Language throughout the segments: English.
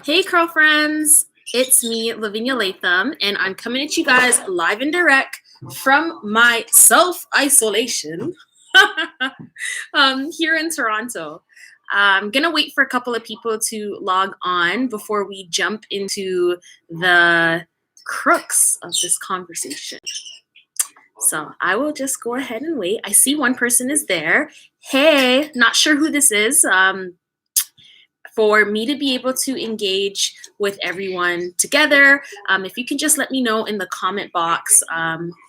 Hey, Curlfriends! It's me, Lavinia Latham, and I'm coming at you guys live and direct from my self-isolation here in Toronto. I'm going to wait for a couple of people to log on before we jump into the crux of this conversation. So I will just go ahead and wait. I see one person is there. Hey, not sure who this is. For me to be able to engage with everyone together, if you can just let me know in the comment box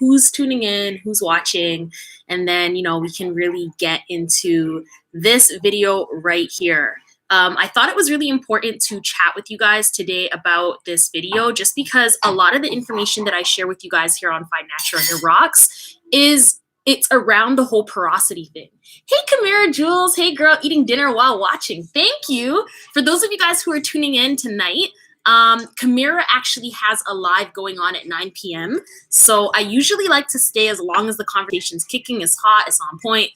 who's tuning in, who's watching, and then, we can really get into this video right here. I thought it was really important to chat with you guys today about this video just because a lot of the information that I share with you guys here on FineNaturalHairROCKS it's around the whole porosity thing. Hey, Kamara Jules. Hey, girl, eating dinner while watching. Thank you. For those of you guys who are tuning in tonight, Kamara actually has a live going on at 9 p.m. So I usually like to stay as long as the conversation's kicking, it's hot, it's on point.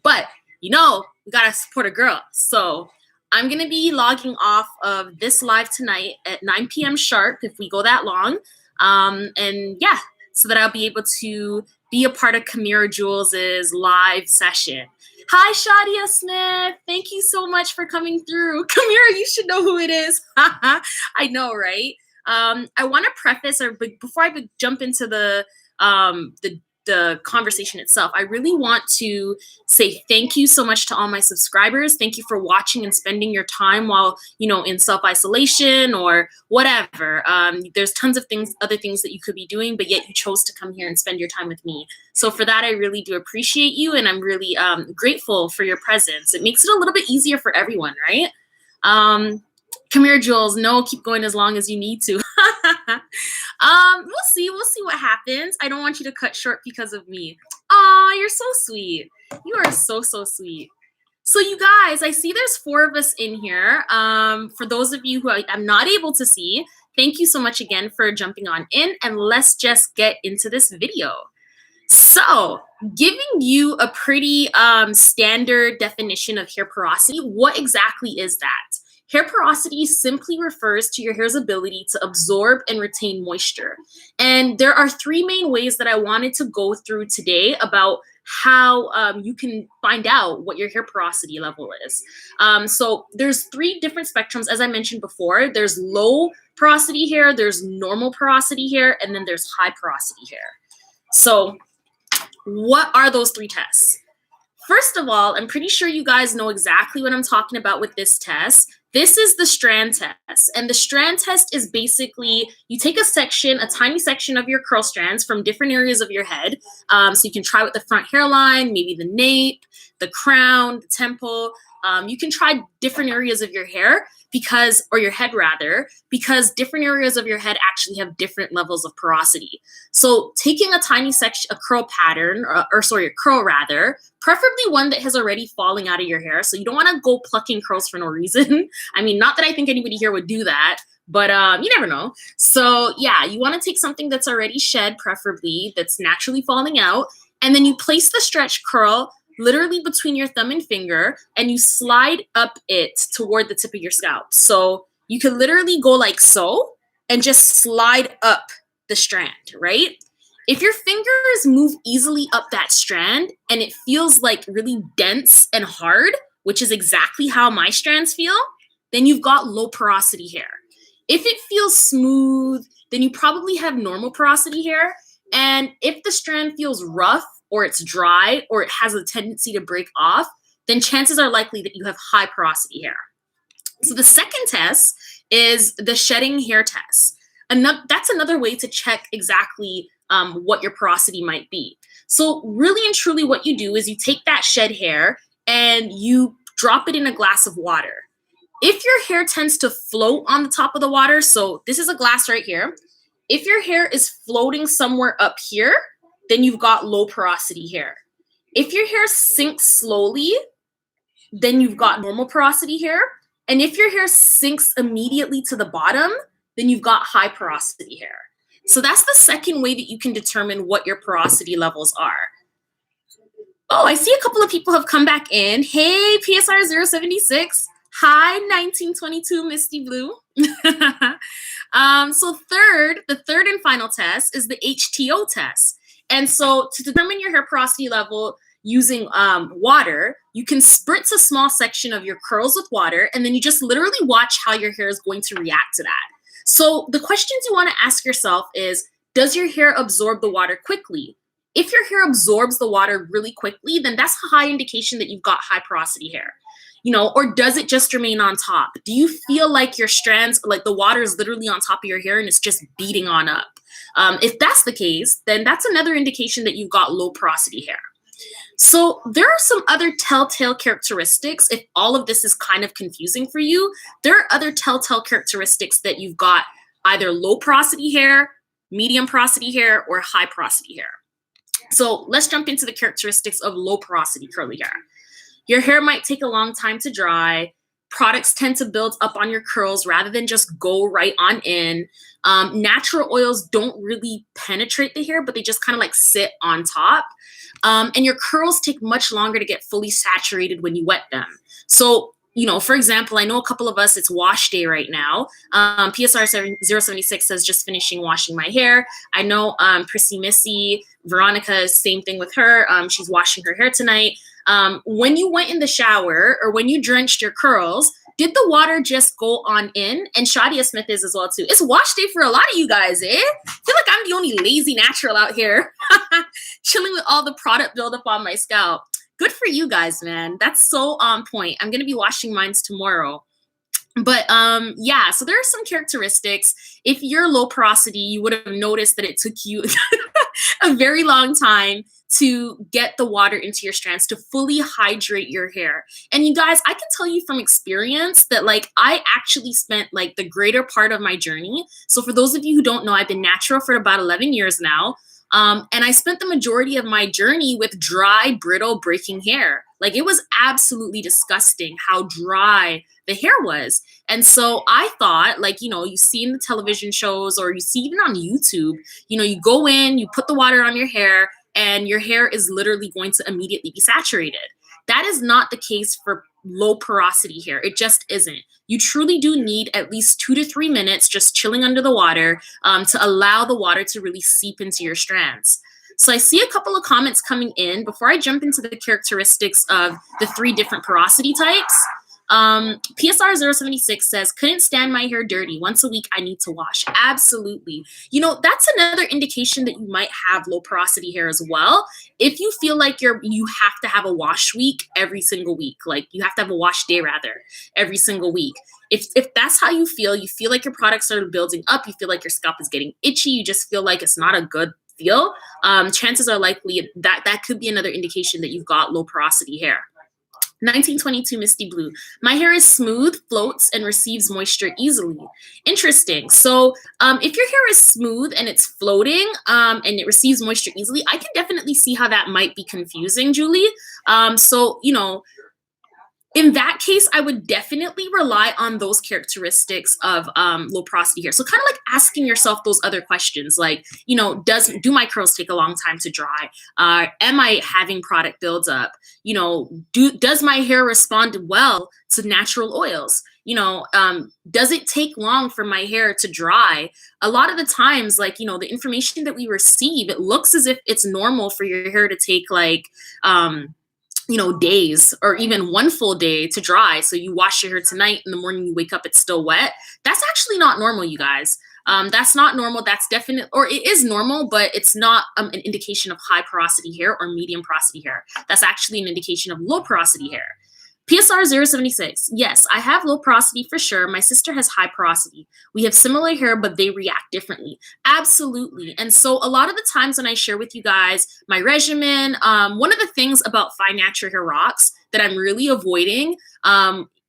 But, we got to support a girl. So I'm going to be logging off of this live tonight at 9 p.m. sharp if we go that long. And yeah, so that I'll be able to be a part of Kamira Jules' live session. Hi, Shadia Smith. Thank you so much for coming through. Kamira, you should know who it is. I know, right? I want to preface, or before I jump into the conversation itself, I really want to say thank you so much to all my subscribers. Thank you for watching and spending your time while, in self-isolation or whatever. There's tons of other things that you could be doing, but yet you chose to come here and spend your time with me. So for that, I really do appreciate you, and I'm really grateful for your presence. It makes it a little bit easier for everyone, right? Come here, Jules. No, keep going as long as you need to. We'll see what happens. I don't want you to cut short because of me. Aw, you're so sweet. You are so, so sweet. So you guys, I see there's 4 of us in here. For those of you who I'm not able to see, thank you so much again for jumping on in, and let's just get into this video. So, giving you a pretty standard definition of hair porosity, what exactly is that? Hair porosity simply refers to your hair's ability to absorb and retain moisture. And there are 3 main ways that I wanted to go through today about how you can find out what your hair porosity level is. So there's 3 different spectrums, as I mentioned before. There's low porosity hair, there's normal porosity hair, and then there's high porosity hair. So what are those 3 tests? First of all, I'm pretty sure you guys know exactly what I'm talking about with this test. This is the strand test, and the strand test is basically you take a tiny section of your curl strands from different areas of your head. So you can try with the front hairline, maybe the nape, the crown, the temple. You can try different areas of your hair or your head rather, because different areas of your head actually have different levels of porosity. So taking a tiny section, a curl pattern, a curl rather, preferably one that has already fallen out of your hair. So you don't want to go plucking curls for no reason. I mean, not that I think anybody here would do that, but you never know. So yeah, you want to take something that's already shed, preferably, that's naturally falling out, and then you place the stretch curl literally between your thumb and finger, and you slide up it toward the tip of your scalp. So you can literally go like so and just slide up the strand, right? If your fingers move easily up that strand and it feels like really dense and hard, which is exactly how my strands feel, then you've got low porosity hair. If it feels smooth, then you probably have normal porosity hair. And if the strand feels rough, or it's dry, or it has a tendency to break off, then chances are likely that you have high porosity hair. So the second test is the shedding hair test. That's another way to check exactly what your porosity might be. So really and truly what you do is you take that shed hair and you drop it in a glass of water. If your hair tends to float on the top of the water, so this is a glass right here. If your hair is floating somewhere up here, then you've got low porosity hair. If your hair sinks slowly, then you've got normal porosity hair. And if your hair sinks immediately to the bottom, then you've got high porosity hair. So that's the second way that you can determine what your porosity levels are. Oh, I see a couple of people have come back in. Hey, PSR 076. Hi, 1922 Misty Blue. So the third and final test is the HTO test. And so to determine your hair porosity level using water, you can spritz a small section of your curls with water, and then you just literally watch how your hair is going to react to that. So the questions you want to ask yourself is, does your hair absorb the water quickly? If your hair absorbs the water really quickly, then that's a high indication that you've got high porosity hair. Or does it just remain on top? Do you feel like your strands, like the water is literally on top of your hair and it's just beating on up? If that's the case, then that's another indication that you've got low porosity hair. So there are some other telltale characteristics. If all of this is kind of confusing for you, there are other telltale characteristics that you've got either low porosity hair, medium porosity hair, or high porosity hair. So let's jump into the characteristics of low porosity curly hair. Your hair might take a long time to dry. Products tend to build up on your curls rather than just go right on in. Natural oils don't really penetrate the hair, but they just kind of like sit on top. And your curls take much longer to get fully saturated when you wet them. So, for example, I know a couple of us, it's wash day right now. PSR 076 says just finishing washing my hair. I know Prissy Missy, Veronica, same thing with her. She's washing her hair tonight. When you went in the shower or when you drenched your curls, did the water just go on in? And Shadia Smith is as well too. It's wash day for a lot of you guys, eh? I feel like I'm the only lazy natural out here chilling with all the product buildup on my scalp. Good for you guys, man. That's so on point. I'm gonna be washing mine tomorrow. But yeah, so there are some characteristics. If you're low porosity, you would have noticed that it took you a very long time to get the water into your strands to fully hydrate your hair. And you guys, I can tell you from experience that I actually spent the greater part of my journey. So for those of you who don't know, I've been natural for about 11 years now. And I spent the majority of my journey with dry, brittle, breaking hair. It was absolutely disgusting how dry the hair was. And so I thought, you see in the television shows or you see even on YouTube, you go in, you put the water on your hair, and your hair is literally going to immediately be saturated. That is not the case for low porosity hair. It just isn't. You truly do need at least 2 to 3 minutes just chilling under the water to allow the water to really seep into your strands. So I see a couple of comments coming in. Before I jump into the characteristics of the 3 different porosity types, PSR 076 says, couldn't stand my hair dirty. Once a week, I need to wash. Absolutely. That's another indication that you might have low porosity hair as well. If you feel like you have to have a wash week every single week, you have to have a wash day rather every single week. If that's how you feel like your products are building up, you feel like your scalp is getting itchy, you just feel like it's not a good feel, chances are likely that could be another indication that you've got low porosity hair. 1922 Misty Blue. My hair is smooth, floats, and receives moisture easily. Interesting. So if your hair is smooth and it's floating and it receives moisture easily, I can definitely see how that might be confusing, Julie. In that case, I would definitely rely on those characteristics of low porosity hair. So kind of asking yourself those other questions, do my curls take a long time to dry? Am I having product builds up? Does my hair respond well to natural oils? Does it take long for my hair to dry? A lot of the times, the information that we receive, it looks as if it's normal for your hair to take days or even one full day to dry. So you wash your hair tonight, in the morning you wake up, it's still wet. That's actually not normal, you guys. That's not normal. That's definite, or it is normal, but it's not an indication of high porosity hair or medium porosity hair. That's actually an indication of low porosity hair. PSR 076. Yes, I have low porosity for sure. My sister has high porosity. We have similar hair, but they react differently. Absolutely. And so a lot of the times when I share with you guys my regimen, one of the things about FineNaturalHairROCKS that I'm really avoiding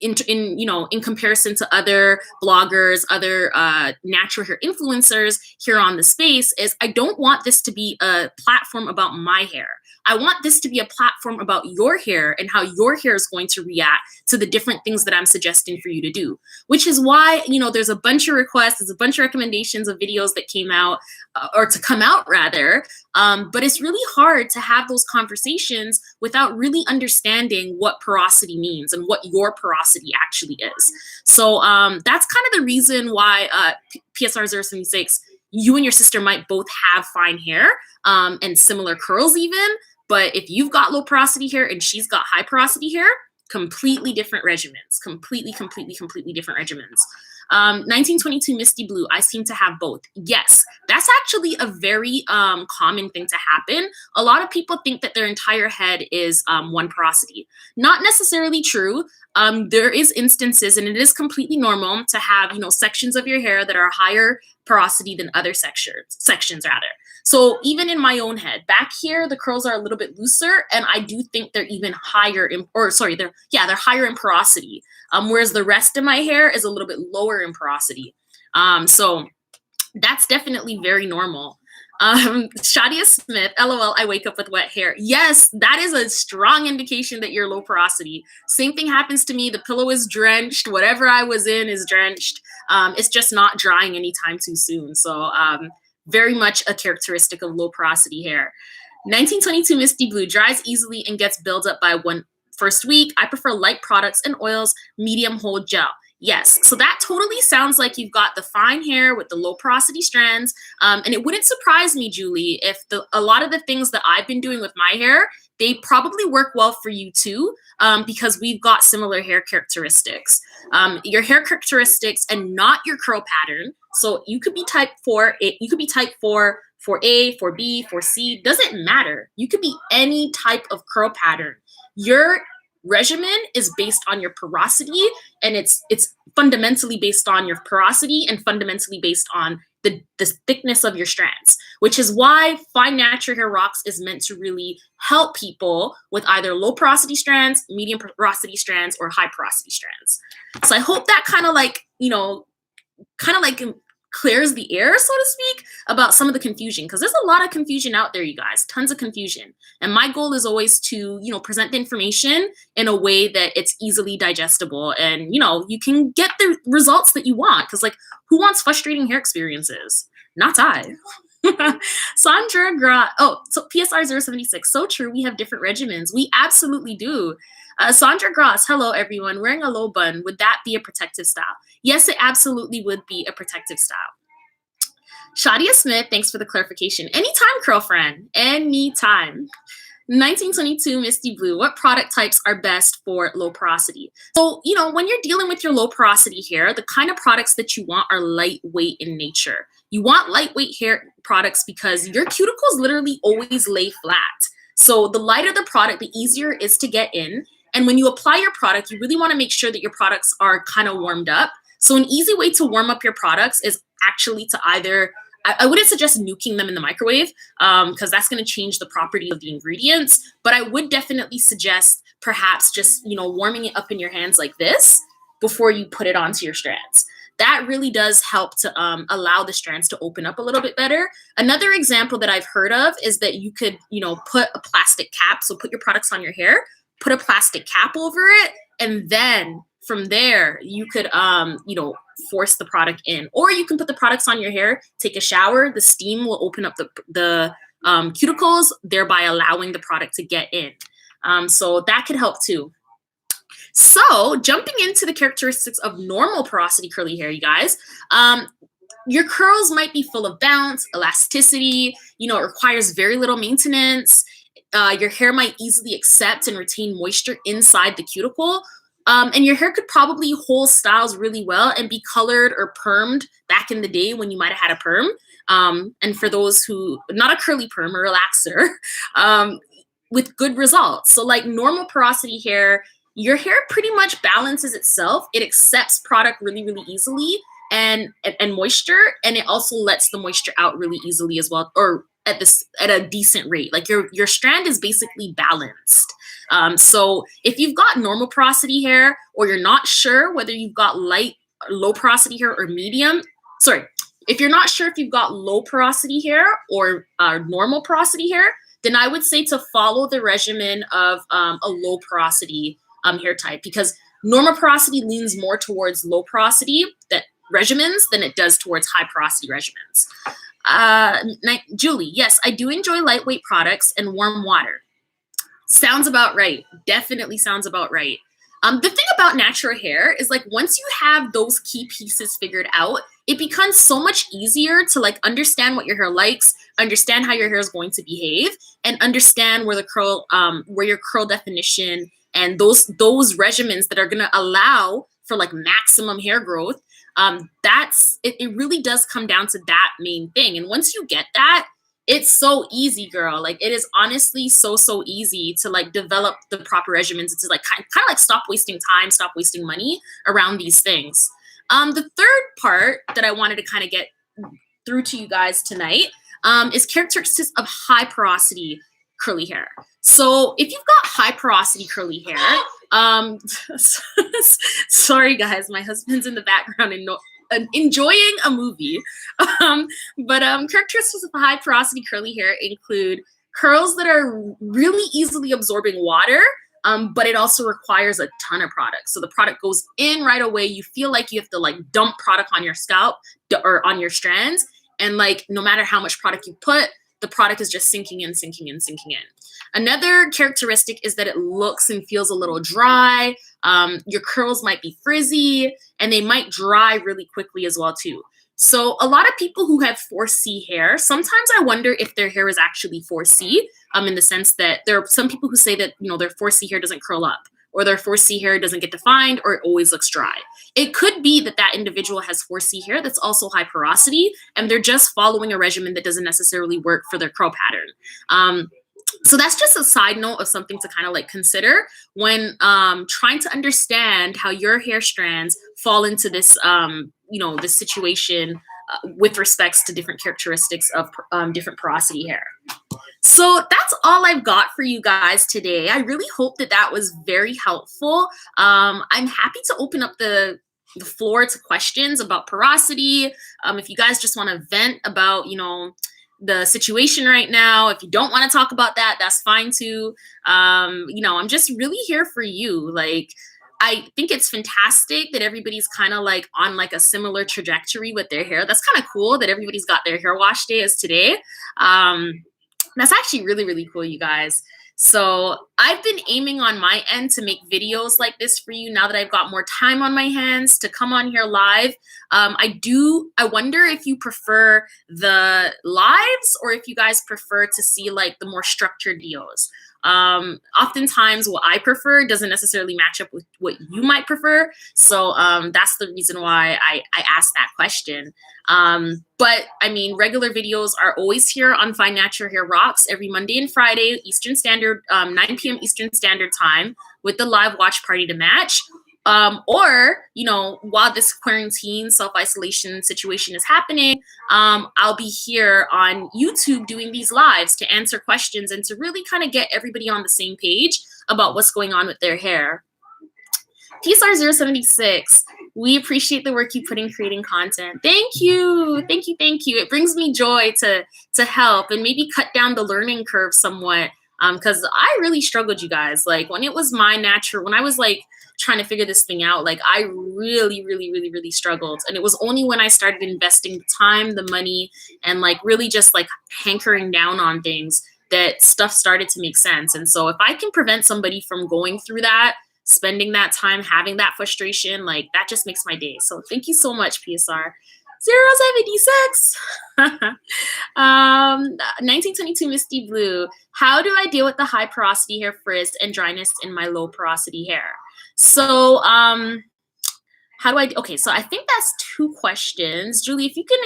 in comparison to other bloggers, other natural hair influencers here on the space is I don't want this to be a platform about my hair. I want this to be a platform about your hair and how your hair is going to react to the different things that I'm suggesting for you to do, which is why, there's a bunch of requests, there's a bunch of recommendations of videos that came out or to come out rather. But it's really hard to have those conversations without really understanding what porosity means and what your porosity porosity actually is. So that's kind of the reason why PSR 076, you and your sister might both have fine hair and similar curls even. But if you've got low porosity hair and she's got high porosity hair, completely different regimens, completely different regimens. 1922 Misty Blue, I seem to have both. Yes, that's actually a very common thing to happen. A lot of people think that their entire head is one porosity. Not necessarily true. There is instances, and it is completely normal to have, sections of your hair that are higher porosity than other sections rather. So even in my own head, back here, the curls are a little bit looser, and I do think they're even higher they're higher in porosity. Whereas the rest of my hair is a little bit lower in porosity. So that's definitely very normal. Shadia Smith, LOL, I wake up with wet hair. Yes, that is a strong indication that you're low porosity. Same thing happens to me. The pillow is drenched. Whatever I was in is drenched. It's just not drying anytime too soon. So very much a characteristic of low porosity hair. 1922 Misty Blue, dries easily and gets built up by one first week. I prefer light products and oils, medium hold gel. Yes, so that totally sounds like you've got the fine hair with the low porosity strands. And it wouldn't surprise me, Julie, if a lot of the things that I've been doing with my hair, they probably work well for you too, because we've got similar hair characteristics. Your hair characteristics and not your curl pattern. So you could be type 4, you could be type 4, 4A, 4B, 4C, doesn't matter. You could be any type of curl pattern. Your regimen is based on your porosity, and it's fundamentally based on your porosity and fundamentally based on the thickness of your strands, which is why Fine Natural Hair Rocks is meant to really help people with either low porosity strands, medium porosity strands, or high porosity strands. So I hope that kind of like clears the air, so to speak, about some of the confusion, because there's a lot of confusion out there, you guys, tons of confusion. And my goal is always to, present the information in a way that it's easily digestible and, you can get the results that you want, because like, who wants frustrating hair experiences? Not I. Sandra so PSR 076, so true, we have different regimens. We absolutely do. Sandra Gross, hello everyone. Wearing a low bun, would that be a protective style? Yes, it absolutely would be a protective style. Shadia Smith, thanks for the clarification. Anytime, Curlfriend, anytime. 1922 Misty Blue, what product types are best for low porosity? So, when you're dealing with your low porosity hair, the kind of products that you want are lightweight in nature. You want lightweight hair products because your cuticles literally always lay flat. So the lighter the product, the easier it is to get in. And when you apply your product, you really want to make sure that your products are kind of warmed up. So an easy way to warm up your products is actually to either, I wouldn't suggest nuking them in the microwave because that's going to change the property of the ingredients. But I would definitely suggest perhaps just, warming it up in your hands like this before you put it onto your strands. That really does help to allow the strands to open up a little bit better. Another example that I've heard of is that you could, put a plastic cap. So put your products on your hair, put a plastic cap over it, and then from there you could, force the product in. Or you can put the products on your hair, take a shower, the steam will open up the cuticles, thereby allowing the product to get in. So that could help too. So jumping into the characteristics of normal porosity curly hair, you guys, your curls might be full of bounce, elasticity, it requires very little maintenance. Your hair might easily accept and retain moisture inside the cuticle. And your hair could probably hold styles really well and be colored or permed back in the day when you might have had a perm. And for those who, not a curly perm, a relaxer, with good results. So like normal porosity hair, your hair pretty much balances itself. It accepts product really, really easily and moisture, and it also lets the moisture out really easily as well, or at a decent rate. Like your strand is basically balanced. So if you've got normal porosity hair, or you're not sure whether you've got low porosity hair or if you're not sure if you've got low porosity hair or normal porosity hair, then I would say to follow the regimen of a low porosity hair type, because normal porosity leans more towards low porosity regimens than it does towards high porosity regimens. Julie, yes, I do enjoy lightweight products and warm water. Sounds about right. Definitely sounds about right. The thing about natural hair is like once you have those key pieces figured out, it becomes so much easier to like understand what your hair likes, understand how your hair is going to behave, and understand where the curl, where your curl definition and those regimens that are gonna allow for like maximum hair growth. That's it. It really does come down to that main thing. And once you get that, it's so easy, girl. Like it is honestly so easy to like develop the proper regimens. It's like kind of like stop wasting time, stop wasting money around these things. The third part that I wanted to kind of get through to you guys tonight is characteristics of high porosity curly hair. So if you've got high porosity curly hair, sorry guys, my husband's in the background and enjoying a movie. Characteristics of high porosity curly hair include curls that are really easily absorbing water, but it also requires a ton of product. So the product goes in right away. You feel like you have to like dump product on your scalp or on your strands. And like, no matter how much product you put, the product is just sinking in. Another characteristic is that it looks and feels a little dry. Your curls might be frizzy and they might dry really quickly as well too. So a lot of people who have 4C hair, sometimes I wonder if their hair is actually 4C, in the sense that there are some people who say that, you know, their 4C hair doesn't curl up, or their 4C hair doesn't get defined, or it always looks dry. It could be that that individual has 4C hair that's also high porosity, and they're just following a regimen that doesn't necessarily work for their curl pattern. So that's just a side note of something to kind of like consider when trying to understand how your hair strands fall into this, this situation with respects to different characteristics of different porosity hair. So that's all I've got for you guys today. I really hope that that was very helpful. I'm happy to open up the floor to questions about porosity. If you guys just want to vent about, the situation right now, if you don't want to talk about that, that's fine too. I'm just really here for you. Like, I think it's fantastic that everybody's kind of like on like a similar trajectory with their hair. That's kind of cool that everybody's got their hair wash day as today. That's actually really cool, you guys. So I've been aiming on my end to make videos like this for you now that I've got more time on my hands to come on here live. I wonder if you prefer the lives or if you guys prefer to see like the more structured videos. Oftentimes what I prefer doesn't necessarily match up with what you might prefer. So that's the reason why I asked that question. But I mean, regular videos are always here on Fine Natural Hair Rocks every Monday and Friday, Eastern Standard, 9 p.m. Eastern Standard Time with the live watch party to match. Or, while this quarantine self-isolation situation is happening, I'll be here on YouTube doing these lives to answer questions and to really kind of get everybody on the same page about what's going on with their hair. PSR076, we appreciate the work you put in creating content. Thank you. It brings me joy to help and maybe cut down the learning curve somewhat, because I really struggled, you guys. Like when it was when I was like trying to figure this thing out, like I really struggled. And it was only when I started investing the time, the money, and like really just like hankering down on things that stuff started to make sense. And so if I can prevent somebody from going through that, spending that time, having that frustration, like that just makes my day. So thank you so much, PSR. 076. 1922 Misty Blue. How do I deal with the high porosity hair frizz and dryness in my low porosity hair? So okay, so I think that's 2 questions. Julie, if you can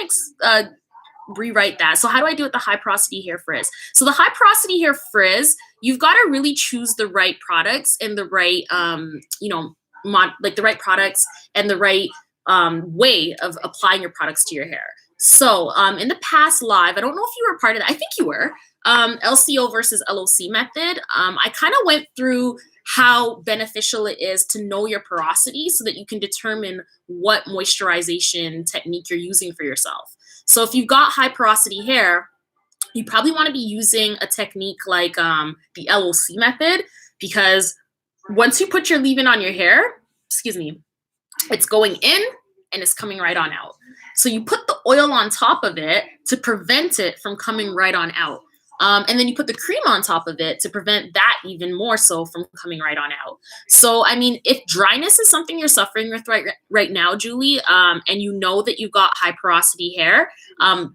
rewrite that. So how do I do with the high porosity hair frizz? So the high porosity hair frizz, you've got to really choose the right products and the right, the right products and the right way of applying your products to your hair. So in the past live, I don't know if you were part of that. I think you were. LCO versus LOC method. I kind of went through how beneficial it is to know your porosity so that you can determine what moisturization technique you're using for yourself. So if you've got high porosity hair, you probably want to be using a technique like the LOC method, because once you put your leave-in on your hair, it's going in and it's coming right on out. So you put the oil on top of it to prevent it from coming right on out. And then you put the cream on top of it to prevent that even more so from coming right on out. So, I mean, if dryness is something you're suffering with right now, Julie, and you know that you've got high porosity hair,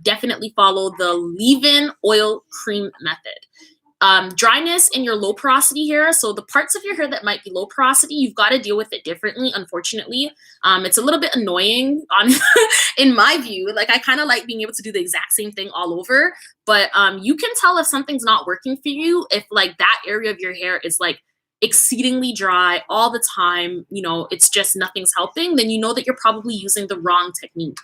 definitely follow the leave-in oil cream method. Dryness in your low porosity hair. So the parts of your hair that might be low porosity, you've got to deal with it differently, unfortunately. It's a little bit annoying on in my view. Like I kind of like being able to do the exact same thing all over, but you can tell if something's not working for you if like that area of your hair is like exceedingly dry all the time, you know, it's just nothing's helping, then you know that you're probably using the wrong technique.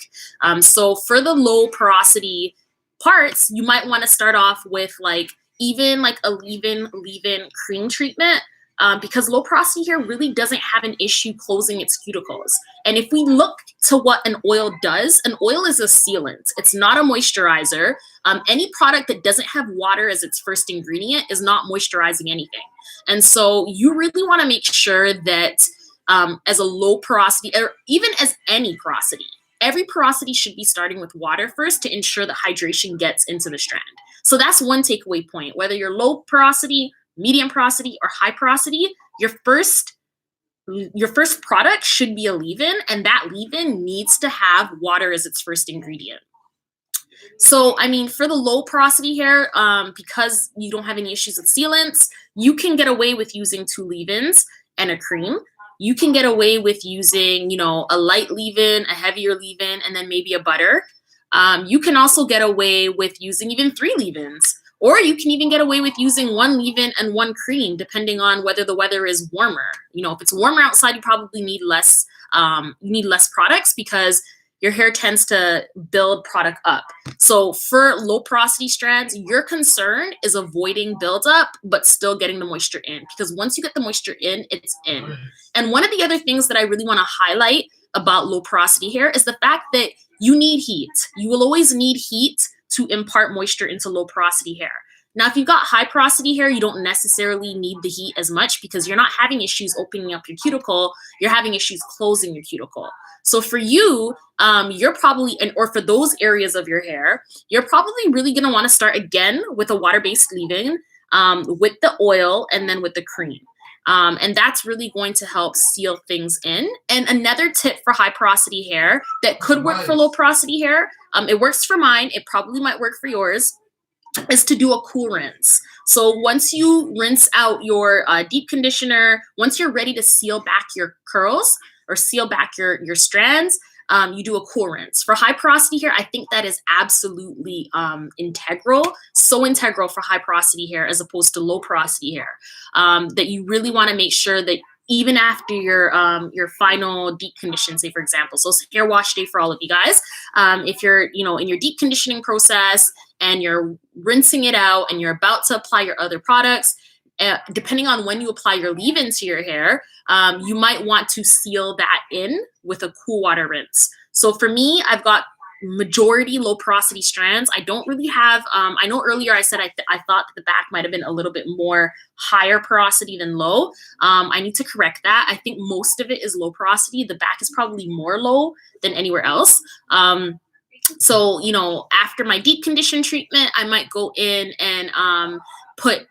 So for the low porosity parts, you might want to start off with like even like a leave-in cream treatment, because low porosity hair really doesn't have an issue closing its cuticles. And if we look to what an oil does, an oil is a sealant. It's not a moisturizer. Any product that doesn't have water as its first ingredient is not moisturizing anything. And so you really want to make sure that as a low porosity, or even as any porosity, every porosity should be starting with water first to ensure that hydration gets into the strand. So that's one takeaway point. Whether you're low porosity, medium porosity, or high porosity, your first product should be a leave-in, and that leave-in needs to have water as its first ingredient. So, I mean, for the low porosity hair, because you don't have any issues with sealants, you can get away with using 2 leave-ins and a cream. You can get away with using, you know, a light leave-in, a heavier leave-in, and then maybe a butter. You can also get away with using even 3 leave-ins, or you can even get away with using 1 leave-in and 1 cream, depending on whether the weather is warmer. You know, if it's warmer outside, you probably need less products because your hair tends to build product up. So for low porosity strands, your concern is avoiding buildup, but still getting the moisture in, because once you get the moisture in, it's in. And one of the other things that I really want to highlight about low porosity hair is the fact that you need heat. You will always need heat to impart moisture into low porosity hair. Now, if you've got high porosity hair, you don't necessarily need the heat as much because you're not having issues opening up your cuticle. You're having issues closing your cuticle. So for you, you're probably, or for those areas of your hair, you're probably really going to want to start again with a water-based leave-in, with the oil, and then with the cream. And that's really going to help seal things in. And another tip for high porosity hair that could work for low porosity hair, it works for mine, it probably might work for yours, is to do a cool rinse. So once you rinse out your deep conditioner, once you're ready to seal back your curls or seal back your strands, you do a cool rinse. For high porosity hair, I think that is absolutely integral, so integral for high porosity hair as opposed to low porosity hair, that you really want to make sure that even after your final deep condition, say for example, so hair wash day for all of you guys, if you're, you know, in your deep conditioning process and you're rinsing it out and you're about to apply your other products, depending on when you apply your leave-in to your hair, you might want to seal that in with a cool water rinse. So for me, I've got majority low porosity strands. I don't really have, I know earlier I said I thought that the back might have been a little bit more higher porosity than low. I need to correct that. I think most of it is low porosity. The back is probably more low than anywhere else. So, you know, after my deep condition treatment, I might go in and put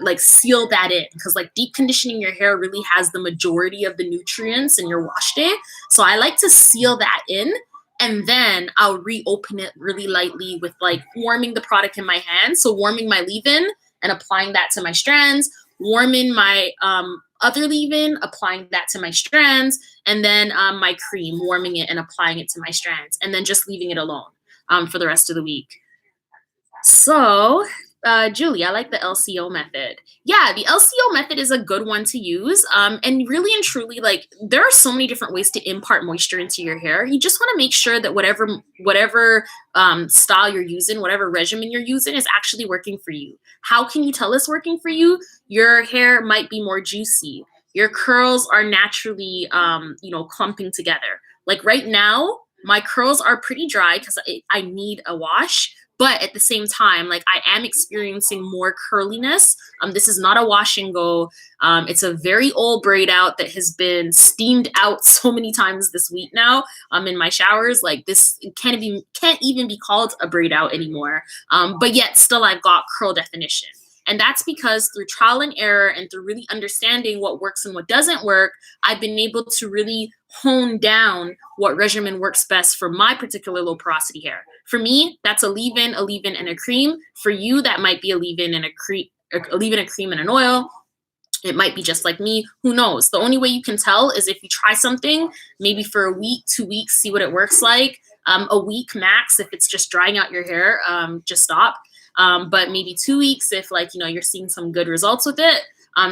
like seal that in, because like deep conditioning your hair really has the majority of the nutrients in your wash day. So I like to seal that in, and then I'll reopen it really lightly with like warming the product in my hand. So warming my leave-in and applying that to my strands, warming my other leave-in, applying that to my strands, and then my cream, warming it and applying it to my strands, and then just leaving it alone for the rest of the week. So, Julie, I like the LCO method. Yeah, the LCO method is a good one to use. And really and truly, like, there are so many different ways to impart moisture into your hair. You just want to make sure that whatever style you're using, whatever regimen you're using is actually working for you. How can you tell it's working for you? Your hair might be more juicy. Your curls are naturally, you know, clumping together. Like right now, my curls are pretty dry because I need a wash. But at the same time, like I am experiencing more curliness. This is not a wash and go. It's a very old braid out that has been steamed out so many times this week now in my showers. Like this can't even be called a braid out anymore. But yet still I've got curl definition. And that's because through trial and error and through really understanding what works and what doesn't work, I've been able to really hone down what regimen works best for my particular low porosity hair. For me, that's a leave-in, and a cream. For you, that might be a leave-in and a cream, and an oil. It might be just like me. Who knows? The only way you can tell is if you try something, maybe for a week, 2 weeks, see what it works like. A week max, if it's just drying out your hair, just stop. But maybe 2 weeks if like, you're seeing some good results with it.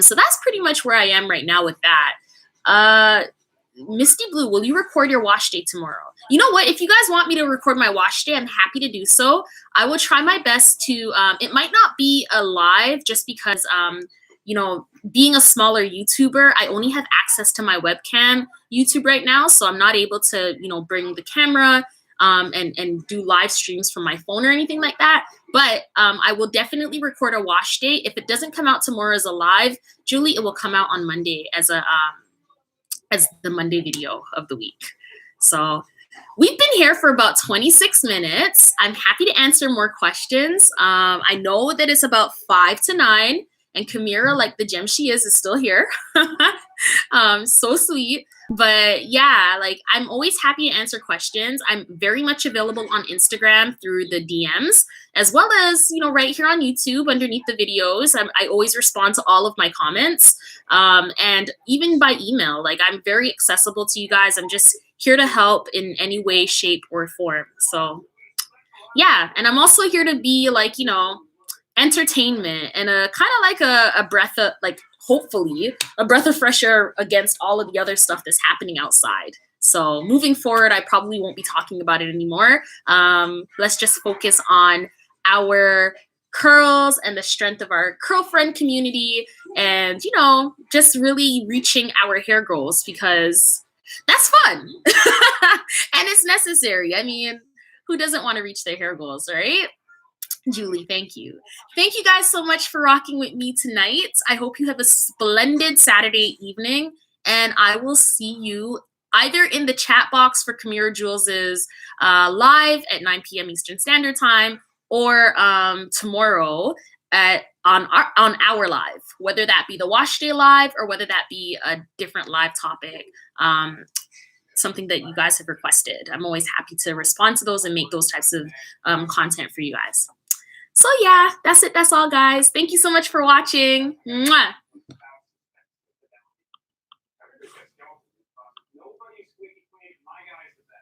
So that's pretty much where I am right now with that. Misty Blue, will you record your wash day tomorrow? You know what? If you guys want me to record my wash day, I'm happy to do so. I will try my best to, it might not be a live just because, being a smaller YouTuber, I only have access to my webcam YouTube right now. So I'm not able to, bring the camera and do live streams from my phone or anything like that. But I will definitely record a wash day. If it doesn't come out tomorrow as a live, Julie, it will come out on Monday as the Monday video of the week. So we've been here for about 26 minutes. I'm happy to answer more questions. I know that it's about 5 to 9, and Kamira, like the gem she is still here. So sweet. But yeah, like I'm always happy to answer questions. I'm very much available on Instagram through the DMs, as well as, right here on YouTube underneath the videos. I always respond to all of my comments. And even by email, like I'm very accessible to you guys. I'm just here to help in any way, shape, or form. So yeah, and I'm also here to be like, entertainment and a kind of like a breath of, like, hopefully a breath of fresh air against all of the other stuff that's happening outside. So moving forward, I probably won't be talking about it anymore. Let's just focus on our curls and the strength of our Curlfriend community and, just really reaching our hair goals, because that's fun and it's necessary. I mean, who doesn't want to reach their hair goals, right? Julie, thank you. Thank you guys so much for rocking with me tonight. I hope you have a splendid Saturday evening, and I will see you either in the chat box for Kamira Jules's live at 9 p.m. Eastern Standard Time, or tomorrow on our live, whether that be the wash day live or whether that be a different live topic. Something that you guys have requested. I'm always happy to respond to those and make those types of content for you guys. So yeah, that's it. That's all, guys. Thank you so much for watching. Mwah.